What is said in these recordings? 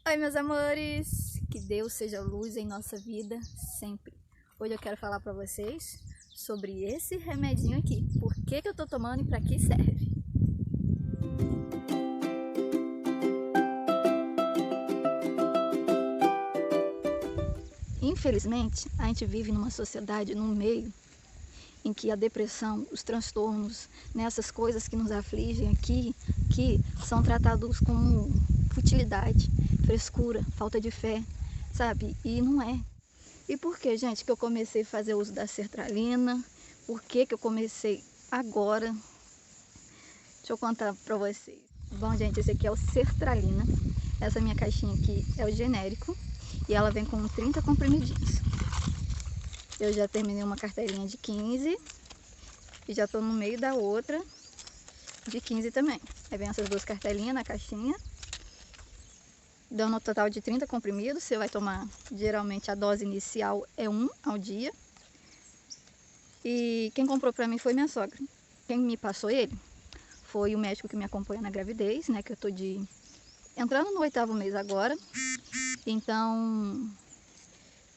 Oi, meus amores! Que Deus seja luz em nossa vida sempre. Hoje eu quero falar para vocês sobre esse remedinho aqui. Por que eu tô tomando e para que serve? Infelizmente, a gente vive numa sociedade, num meio em que a depressão, os transtornos, essas coisas que nos afligem aqui, que são tratados como futilidade, frescura, falta de fé, sabe? E não é. E por que, gente, que eu comecei a fazer uso da sertralina? Por que eu comecei agora? Deixa eu contar pra vocês. Bom, gente, esse aqui é o sertralina. Essa minha caixinha aqui é o genérico e ela vem com 30 comprimidinhos. Eu já terminei uma cartelinha de 15 e já tô no meio da outra de 15 também. Aí vem essas duas cartelinhas na caixinha, dando um total de 30 comprimidos. Você vai tomar, geralmente a dose inicial é 1 ao dia. E quem comprou pra mim foi minha sogra. Quem me passou ele foi o médico que me acompanha na gravidez, né? Que eu tô entrando no 8º mês agora. Então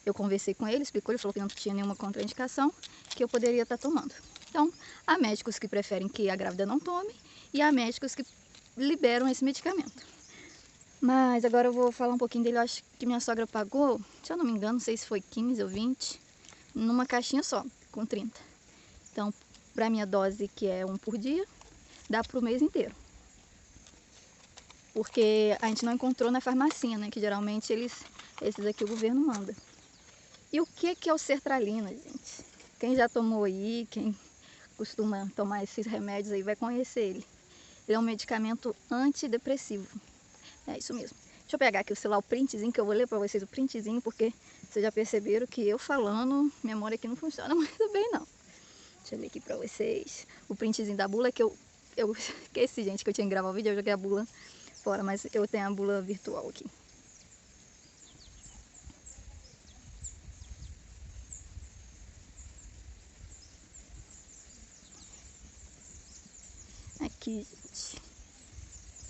eu conversei com ele, explicou, ele falou que não tinha nenhuma contraindicação, que eu poderia estar tomando. Então, há médicos que preferem que a grávida não tome e há médicos que liberam esse medicamento. Mas agora eu vou falar um pouquinho dele. Eu acho que minha sogra pagou, se eu não me engano, não sei se foi 15 ou 20, numa caixinha só, com 30. Então, para minha dose, que é 1 por dia, dá para o mês inteiro. Porque a gente não encontrou na farmacinha, né? Que geralmente esses aqui o governo manda. E o que é o sertralina, gente? Quem já tomou aí, quem costuma tomar esses remédios aí, vai conhecer ele. Ele é um medicamento antidepressivo. É isso mesmo. Deixa eu pegar aqui o celular, o printzinho, que eu vou ler pra vocês o printzinho, porque vocês já perceberam que eu falando, memória aqui não funciona muito bem, não. Deixa eu ler aqui pra vocês o printzinho da bula, que eu esqueci, gente, que eu tinha que gravar o vídeo, eu joguei a bula fora, mas eu tenho a bula virtual aqui. Aqui, gente.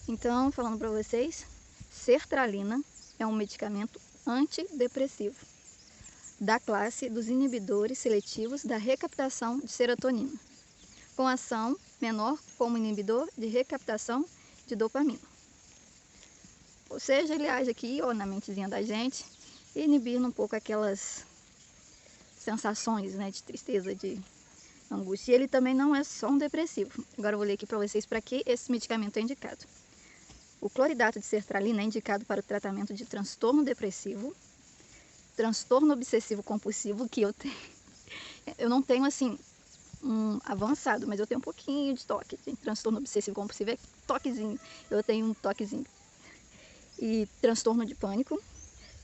Então, falando pra vocês, sertralina é um medicamento antidepressivo da classe dos inibidores seletivos da recaptação de serotonina, com ação menor como inibidor de recaptação de dopamina. Ou seja, ele age aqui, ó, na mentezinha da gente, inibindo um pouco aquelas sensações, né, de tristeza, de angústia. E ele também não é só um depressivo. Agora eu vou ler aqui para vocês para que esse medicamento é indicado. O cloridato de sertralina é indicado para o tratamento de transtorno depressivo, transtorno obsessivo compulsivo, que eu tenho. Eu não tenho assim avançado, mas eu tenho um pouquinho de toque. Tem transtorno obsessivo compulsivo, é toquezinho. Eu tenho um toquezinho. E transtorno de pânico,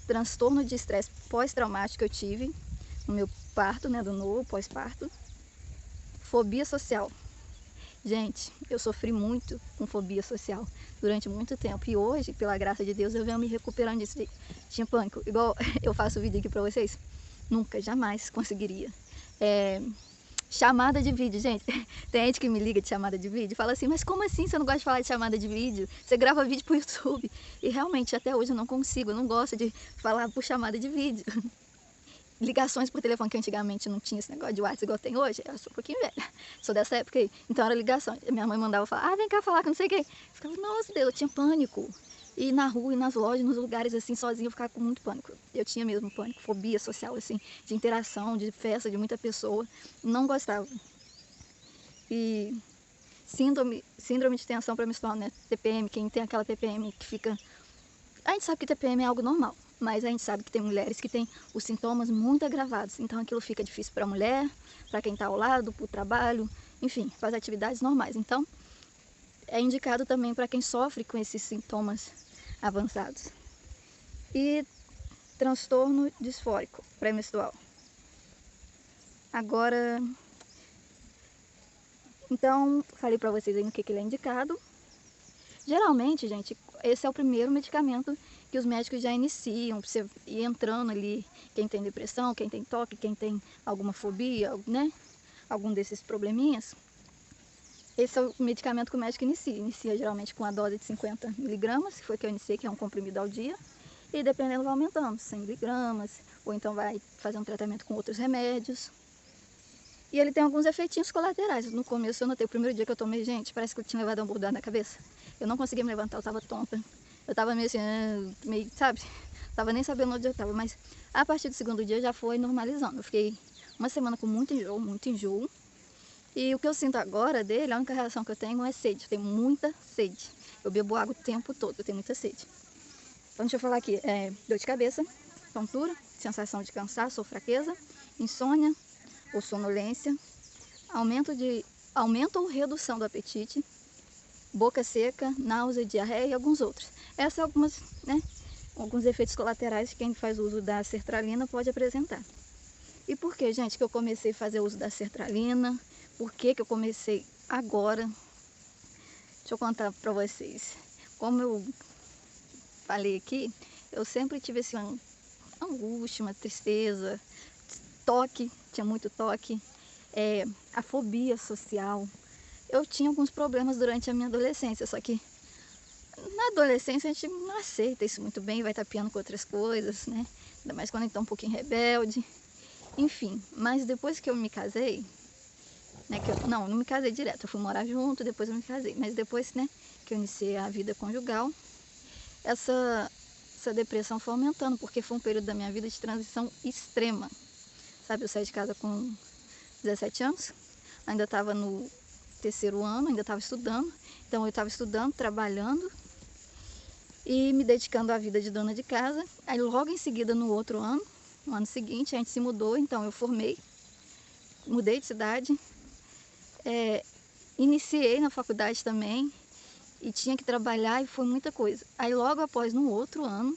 transtorno de estresse pós-traumático que eu tive no meu parto, né, do novo pós-parto, fobia social. Gente, eu sofri muito com fobia social durante muito tempo. E hoje, pela graça de Deus, eu venho me recuperando disso. Tinha pânico. Igual eu faço o vídeo aqui pra vocês. Nunca, jamais conseguiria. Chamada de vídeo, gente. Tem gente que me liga de chamada de vídeo e fala assim, mas como assim você não gosta de falar de chamada de vídeo? Você grava vídeo pro YouTube. E realmente, até hoje eu não consigo. Eu não gosto de falar por chamada de vídeo. Ligações por telefone, que antigamente não tinha esse negócio de WhatsApp igual tem hoje. Eu sou um pouquinho velha, sou dessa época aí. Então era ligação. Minha mãe mandava falar, vem cá falar que não sei o que. Eu ficava, nossa Deus, eu tinha pânico. E na rua, e nas lojas, nos lugares assim, sozinha, eu ficava com muito pânico. Eu tinha mesmo pânico, fobia social, assim, de interação, de festa, de muita pessoa. Não gostava. E síndrome de tensão pré-menstrual, né? TPM, quem tem aquela TPM que fica... A gente sabe que TPM é algo normal, mas a gente sabe que tem mulheres que têm os sintomas muito agravados. Então aquilo fica difícil para a mulher, para quem está ao lado, para o trabalho, enfim, para as atividades normais. Então é indicado também para quem sofre com esses sintomas avançados. E transtorno disfórico pré-menstrual. Agora, então, falei para vocês aí no que ele é indicado. Geralmente, gente, esse é o primeiro medicamento que os médicos já iniciam, para você ir entrando ali, quem tem depressão, quem tem toque, quem tem alguma fobia, né? Algum desses probleminhas. Esse é o medicamento que o médico inicia. Inicia geralmente com a dose de 50 miligramas, que foi que eu iniciei, que é um comprimido ao dia. E dependendo vai aumentando, 100 miligramas, ou então vai fazer um tratamento com outros remédios. E ele tem alguns efeitinhos colaterais. No começo eu notei, o primeiro dia que eu tomei, gente, parece que eu tinha levado uma bordada na cabeça. Eu não conseguia me levantar, eu tava tonta. Eu tava meio assim, meio, sabe? Tava nem sabendo onde eu tava, mas a partir do segundo dia já foi normalizando. Eu fiquei uma semana com muito enjoo, muito enjoo. E o que eu sinto agora dele, a única reação que eu tenho é sede. Eu tenho muita sede. Eu bebo água o tempo todo, eu tenho muita sede. Então deixa eu falar aqui, dor de cabeça, tontura, sensação de cansaço ou fraqueza, insônia ou sonolência, aumento ou redução do apetite, boca seca, náusea, diarreia e alguns outros. Essas são alguns efeitos colaterais que quem faz uso da sertralina pode apresentar. E por que, gente, que eu comecei a fazer uso da sertralina? Por que eu comecei agora? Deixa eu contar para vocês. Como eu falei aqui, eu sempre tive assim, uma angústia, uma tristeza, toque, tinha muito toque, a fobia social. Eu tinha alguns problemas durante a minha adolescência, só que na adolescência a gente não aceita isso muito bem, vai tapeando com outras coisas, né? Ainda mais quando a gente tá um pouquinho rebelde. Enfim, mas depois que eu me casei, né, não me casei direto, eu fui morar junto, depois eu me casei, mas depois, né, que eu iniciei a vida conjugal, essa depressão foi aumentando, porque foi um período da minha vida de transição extrema. Sabe, eu saí de casa com 17 anos, ainda estava no terceiro ano, ainda estava estudando. Então eu estava estudando, trabalhando e me dedicando à vida de dona de casa. Aí logo em seguida, no outro ano, no ano seguinte, a gente se mudou, então eu formei, mudei de cidade, iniciei na faculdade também, e tinha que trabalhar e foi muita coisa. Aí logo após, no outro ano,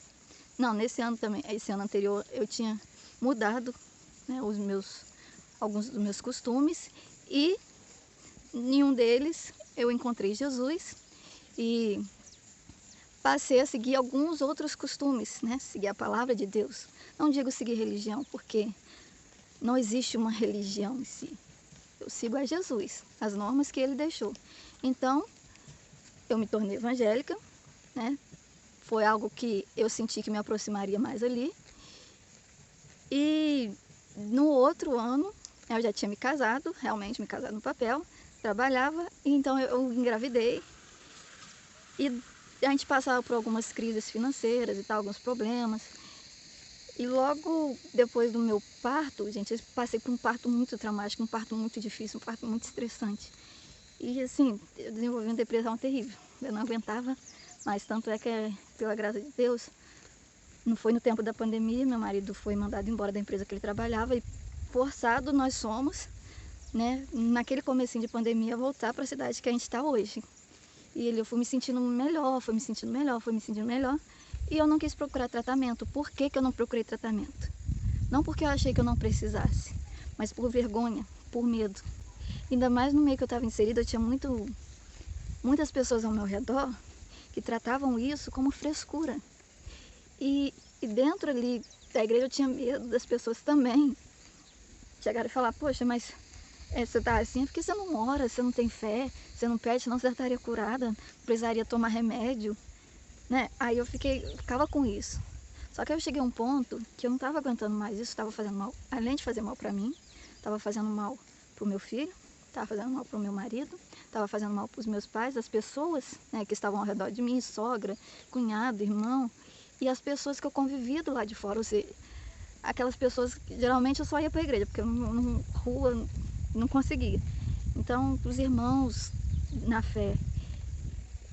não, nesse ano também, esse ano anterior, eu tinha mudado, né, alguns dos meus costumes, e em um deles eu encontrei Jesus e passei a seguir alguns outros costumes, né, seguir a palavra de Deus. Não digo seguir religião, porque não existe uma religião em si. Eu sigo a Jesus, as normas que ele deixou. Então, eu me tornei evangélica, né? Foi algo que eu senti que me aproximaria mais ali. E no outro ano, eu já tinha me casado, realmente me casado no papel, trabalhava, e então eu engravidei. E a gente passava por algumas crises financeiras e tal, alguns problemas. E logo depois do meu parto, gente, eu passei por um parto muito traumático, um parto muito difícil, um parto muito estressante. E assim, eu desenvolvi uma depressão terrível. Eu não aguentava mais, tanto é que, pela graça de Deus, não foi no tempo da pandemia, meu marido foi mandado embora da empresa que ele trabalhava e forçado nós somos, né, naquele comecinho de pandemia, voltar para a cidade que a gente está hoje. E eu fui me sentindo melhor, fui me sentindo melhor, e eu não quis procurar tratamento. Por que que eu não procurei tratamento? Não porque eu achei que eu não precisasse, mas por vergonha, por medo. Ainda mais no meio que eu estava inserida, eu tinha muitas pessoas ao meu redor que tratavam isso como frescura. E dentro ali da igreja eu tinha medo das pessoas também chegarem e falar, poxa, mas você tá assim porque você não ora, você não tem fé, você não pede, senão você estaria curada, precisaria tomar remédio, né? Aí eu ficava com isso. Só que eu cheguei a um ponto que eu não estava aguentando mais isso, estava fazendo mal, além de fazer mal para mim, estava fazendo mal para o meu filho, estava fazendo mal para o meu marido, estava fazendo mal para os meus pais, as pessoas, né, que estavam ao redor de mim, sogra, cunhado, irmão, e as pessoas que eu convivia do lado de fora, ou seja, aquelas pessoas que geralmente eu só ia para a igreja, porque eu rua não conseguia. Então, os irmãos na fé.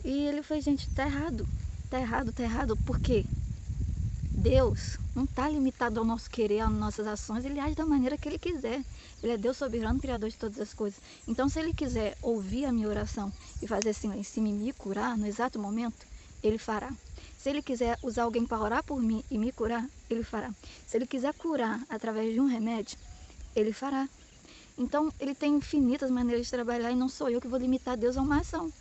E ele foi, gente, tá errado, por quê? Deus não está limitado ao nosso querer, às nossas ações, ele age da maneira que ele quiser. Ele é Deus soberano, criador de todas as coisas. Então, se ele quiser ouvir a minha oração e fazer assim lá em cima e me curar no exato momento, ele fará. Se ele quiser usar alguém para orar por mim e me curar, ele fará. Se ele quiser curar através de um remédio, ele fará. Então, ele tem infinitas maneiras de trabalhar e não sou eu que vou limitar Deus a uma ação.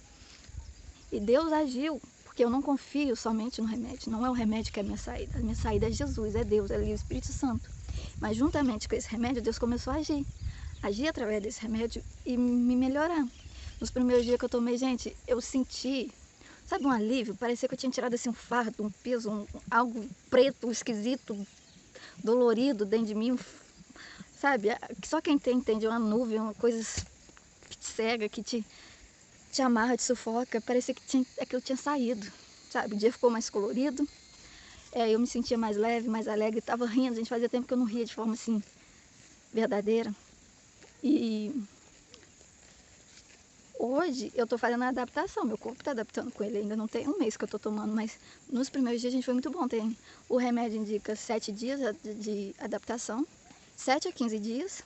E Deus agiu, porque eu não confio somente no remédio. Não é o remédio que é a minha saída. A minha saída é Jesus, é Deus, é o Espírito Santo. Mas juntamente com esse remédio, Deus começou a agir. Agir através desse remédio e me melhorar. Nos primeiros dias que eu tomei, gente, eu senti sabe, um alívio. Parecia que eu tinha tirado assim um fardo, um peso, algo preto, esquisito, dolorido dentro de mim, sabe? Só quem tem entende, uma nuvem, uma coisa que te cega, que te amarra, te sufoca. Parecia que aquilo tinha saído, sabe? O dia ficou mais colorido, eu me sentia mais leve, mais alegre, estava rindo. A gente fazia tempo que eu não ria de forma assim verdadeira. E hoje eu tô fazendo a adaptação, meu corpo tá adaptando com ele, ainda não tem um mês que eu tô tomando, mas nos primeiros dias a gente foi muito bom. O remédio indica 7 dias de adaptação, 7 a 15 dias,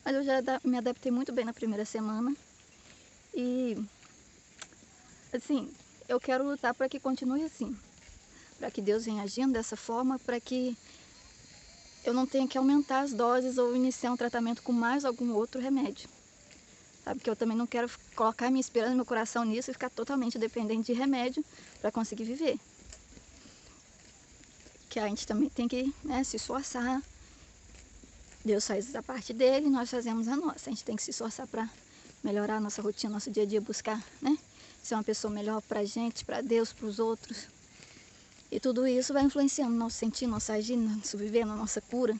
mas eu já me adaptei muito bem na primeira semana. E assim, eu quero lutar para que continue assim, para que Deus venha agindo dessa forma, para que eu não tenha que aumentar as doses ou iniciar um tratamento com mais algum outro remédio. Sabe, que eu também não quero colocar minha esperança, meu coração nisso e ficar totalmente dependente de remédio para conseguir viver. Que a gente também tem que, né, se esforçar. Deus faz a parte dele, nós fazemos a nossa. A gente tem que se esforçar para melhorar a nossa rotina, nosso dia a dia, buscar, né, ser uma pessoa melhor para a gente, para Deus, para os outros. E tudo isso vai influenciando no nosso sentir, no nosso agir, no nosso viver, na nossa cura.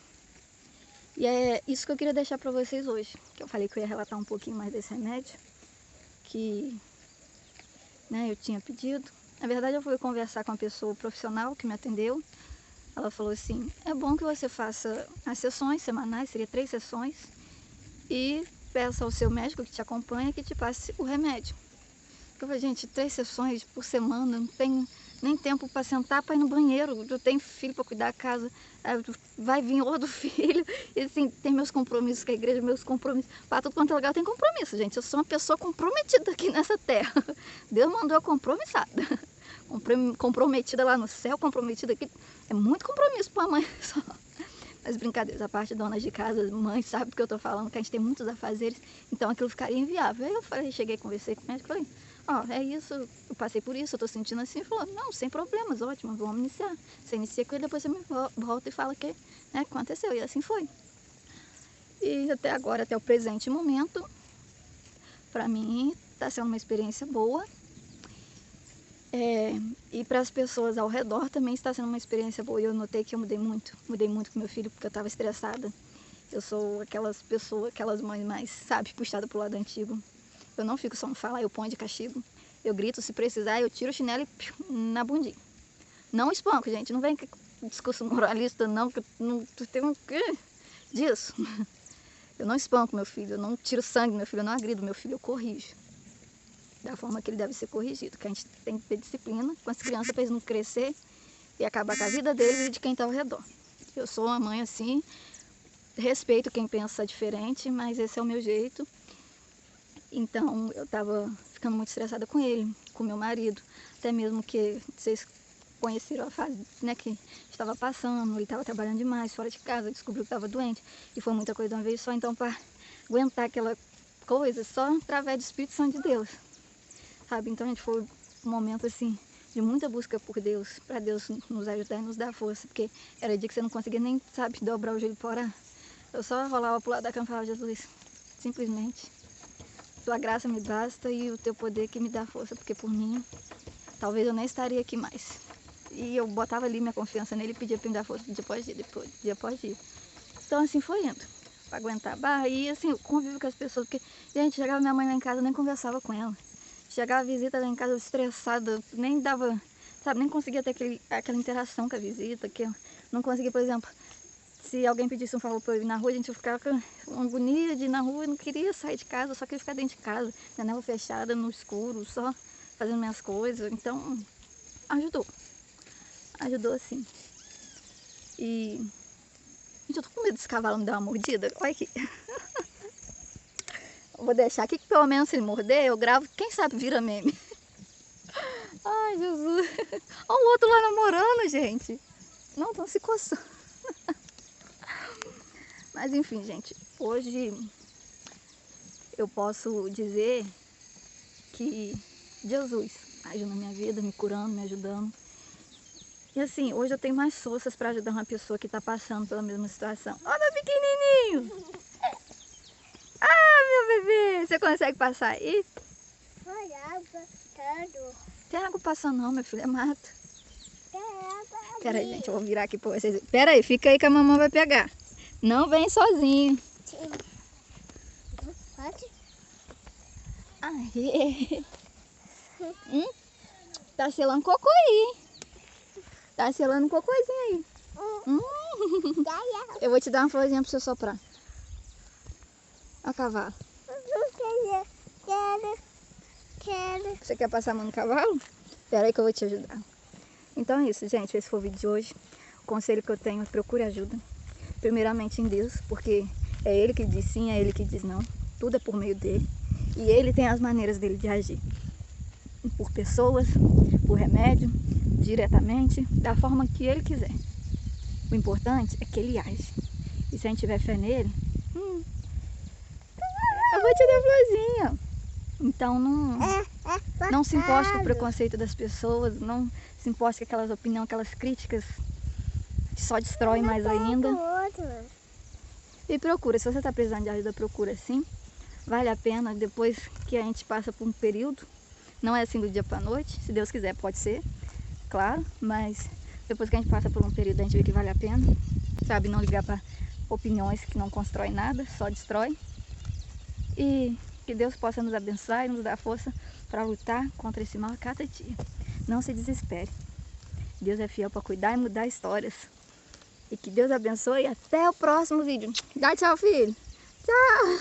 E é isso que eu queria deixar para vocês hoje, que eu falei que eu ia relatar um pouquinho mais desse remédio, que, né, eu tinha pedido. Na verdade, eu fui conversar com uma pessoa profissional que me atendeu. Ela falou assim, é bom que você faça as sessões semanais, seria 3 sessões, e peça ao seu médico que te acompanha que te passe o remédio. Eu falei, gente, 3 sessões por semana, não tenho nem tempo para sentar para ir no banheiro, eu tenho filho para cuidar da casa, vai vir outro filho, e assim, tem meus compromissos com a igreja, meus compromissos, para tudo quanto é lugar eu tenho compromisso, gente, eu sou uma pessoa comprometida aqui nessa terra, Deus mandou eu compromissada, comprometida lá no céu, comprometida aqui, é muito compromisso para a mãe só. Mas brincadeiras, a parte donas de casa, mães, sabe do que eu tô falando, que a gente tem muitos afazeres, então aquilo ficaria inviável. Aí eu falei, cheguei, conversei com o médico, falei, é isso, eu passei por isso, eu tô sentindo assim. Ele falou, não, sem problemas, ótimo, vamos iniciar. Você inicia com ele, depois você me volta e fala que, né, aconteceu, e assim foi. E até agora, até o presente momento, pra mim, tá sendo uma experiência boa. E para as pessoas ao redor também está sendo uma experiência boa. E eu notei que eu mudei muito com meu filho, porque eu estava estressada. Eu sou aquelas pessoas, aquelas mães mais, sabe, puxada pro lado antigo. Eu não fico só no falar, eu ponho de castigo. Eu grito, se precisar, eu tiro o chinelo e na bundinha. Não espanco, gente, não vem com discurso moralista não, que não tem um quê disso. Eu não espanco meu filho, eu não tiro sangue do meu filho, eu não agrido meu filho, eu corrijo. Da forma que ele deve ser corrigido, que a gente tem que ter disciplina com as crianças para eles não crescer e acabar com a vida deles e de quem está ao redor. Eu sou uma mãe assim, respeito quem pensa diferente, mas esse é o meu jeito. Então eu estava ficando muito estressada com ele, com meu marido, até mesmo que vocês conheceram a fase, né, que estava passando, ele estava trabalhando demais, fora de casa, descobriu que estava doente, e foi muita coisa de uma vez só, então para aguentar aquela coisa, só através do Espírito Santo de Deus. Sabe? Então a gente foi um momento assim de muita busca por Deus, para Deus nos ajudar e nos dar força, porque era dia que você não conseguia nem, sabe, dobrar o joelho para orar. Eu só rolava pro lado da cama e falava, Jesus, simplesmente, tua graça me basta e o teu poder que me dá força, porque por mim, talvez eu nem estaria aqui mais. E eu botava ali minha confiança nele e pedia para me dar força dia após dia. Então assim foi indo, para aguentar a barra. E assim, eu convivo com as pessoas, porque, gente, chegava minha mãe lá em casa, eu nem conversava com ela. Chegava a visita lá em casa estressada, nem dava, sabe, nem conseguia ter aquela interação com a visita, que eu não conseguia, por exemplo, se alguém pedisse um favor para eu ir na rua, a gente ficava com uma agonia de ir na rua, eu não queria sair de casa, só queria ficar dentro de casa, janela fechada, no escuro, só fazendo minhas coisas. Então, ajudou sim. E, gente, eu tô com medo desse cavalo me dar uma mordida, olha aqui. Vou deixar aqui que pelo menos se ele morder, eu gravo, quem sabe vira meme. Ai, Jesus. Olha o outro lá namorando, gente. Não, estão se coçando. Mas enfim, gente, hoje eu posso dizer que Jesus agiu na minha vida, me curando, me ajudando. E assim, hoje eu tenho mais forças para ajudar uma pessoa que está passando pela mesma situação. Olha, pequenininho! Meu bebê, você consegue passar aí? Olha, passando. Tem água passando não, meu filho, é mato. Pera aí, gente, eu vou virar aqui pra vocês. Pera aí, fica aí que a mamãe vai pegar. Não vem sozinho. Pode? Aí. Tá selando cocô aí. Tá selando cocôzinho aí. Eu vou te dar uma florzinha pra você soprar. Olha o cavalo. Quero. Você quer passar a mão no cavalo? Espera aí que eu vou te ajudar. Então é isso, gente. Esse foi o vídeo de hoje. O conselho que eu tenho é procure ajuda. Primeiramente em Deus, porque é Ele que diz sim, é Ele que diz não. Tudo é por meio dele. E Ele tem as maneiras dele de agir. Por pessoas, por remédio, diretamente, da forma que Ele quiser. O importante é que Ele age. E se a gente tiver fé nele, eu vou te dar florzinha. Então não se importe com o preconceito das pessoas, não se importe com aquelas opiniões, aquelas críticas que só destroem mais ainda. E procura, se você está precisando de ajuda, procura sim. Vale a pena, depois que a gente passa por um período, não é assim do dia para a noite, se Deus quiser pode ser, claro, mas depois que a gente passa por um período a gente vê que vale a pena, sabe, não ligar para opiniões que não constroem nada, só destrói. E que Deus possa nos abençoar e nos dar força para lutar contra esse mal a cada dia. Não se desespere. Deus é fiel para cuidar e mudar histórias. E que Deus abençoe e até o próximo vídeo. Dá tchau, filho. Tchau.